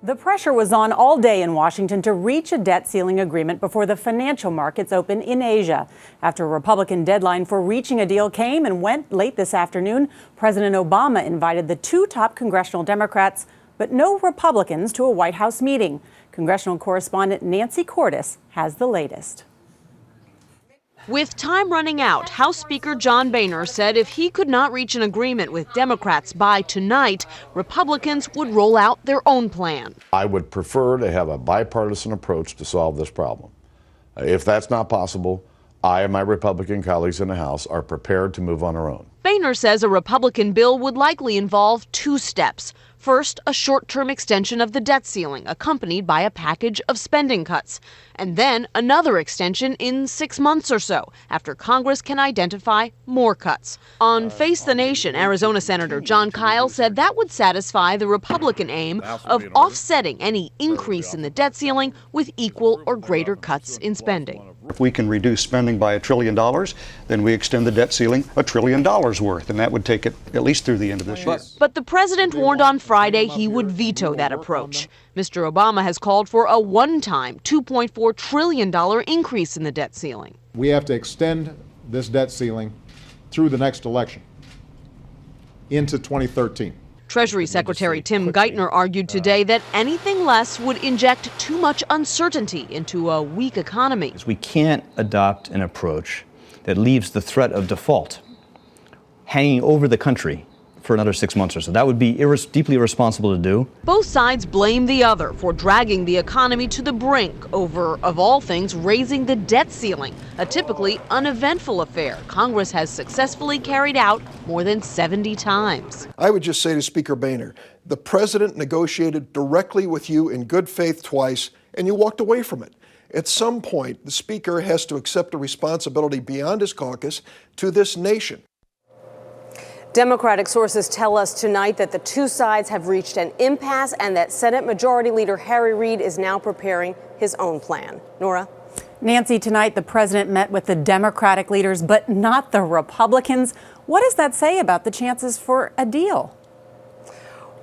The pressure was on all day in Washington to reach a debt ceiling agreement before the financial markets open in Asia. After a Republican deadline for reaching a deal came and went late this afternoon, President Obama invited the two top congressional Democrats, but no Republicans, to a White House meeting. Congressional correspondent Nancy Cordes has the latest. With time running out, House Speaker John Boehner said if he could not reach an agreement with Democrats by tonight, Republicans would roll out their own plan. I would prefer to have a bipartisan approach to solve this problem. If that's not possible, I and my Republican colleagues in the House are prepared to move on our own. Boehner says a Republican bill would likely involve two steps. First, a short-term extension of the debt ceiling, accompanied by a package of spending cuts. And then another extension in 6 months or so, after Congress can identify more cuts. On Face the Nation, Arizona Senator John Kyle said that would satisfy the Republican aim of offsetting any increase in the debt ceiling with equal or greater cuts in spending. If we can reduce spending by $1 trillion, then we extend the debt ceiling $1 trillion worth, and that would take it at least through the end of this year. But the president warned on Friday he would veto that approach. Mr. Obama has called for a one-time $2.4 trillion increase in the debt ceiling. We have to extend this debt ceiling through the next election into 2013. Treasury Secretary Tim Geithner argued today that anything less would inject too much uncertainty into a weak economy. We can't adopt an approach that leaves the threat of default hanging over the country for another 6 months or so. That would be deeply irresponsible to do. Both sides blame the other for dragging the economy to the brink over, of all things, raising the debt ceiling, a typically uneventful affair Congress has successfully carried out more than 70 times. I would just say to Speaker Boehner, the president negotiated directly with you in good faith twice, and you walked away from it. At some point, the Speaker has to accept a responsibility beyond his caucus to this nation. Democratic sources tell us tonight that the two sides have reached an impasse and that Senate Majority Leader Harry Reid is now preparing his own plan. Nora? Nancy, tonight the president met with the Democratic leaders, but not the Republicans. What does that say about the chances for a deal?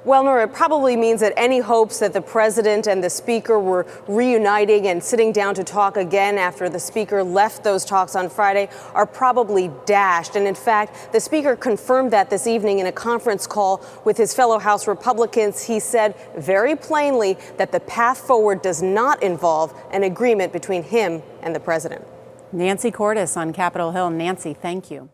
Well, Nora, it probably means that any hopes that the president and the speaker were reuniting and sitting down to talk again after the speaker left those talks on Friday are probably dashed. And in fact, the speaker confirmed that this evening in a conference call with his fellow House Republicans. He said very plainly that the path forward does not involve an agreement between him and the president. Nancy Cordes on Capitol Hill. Nancy, thank you.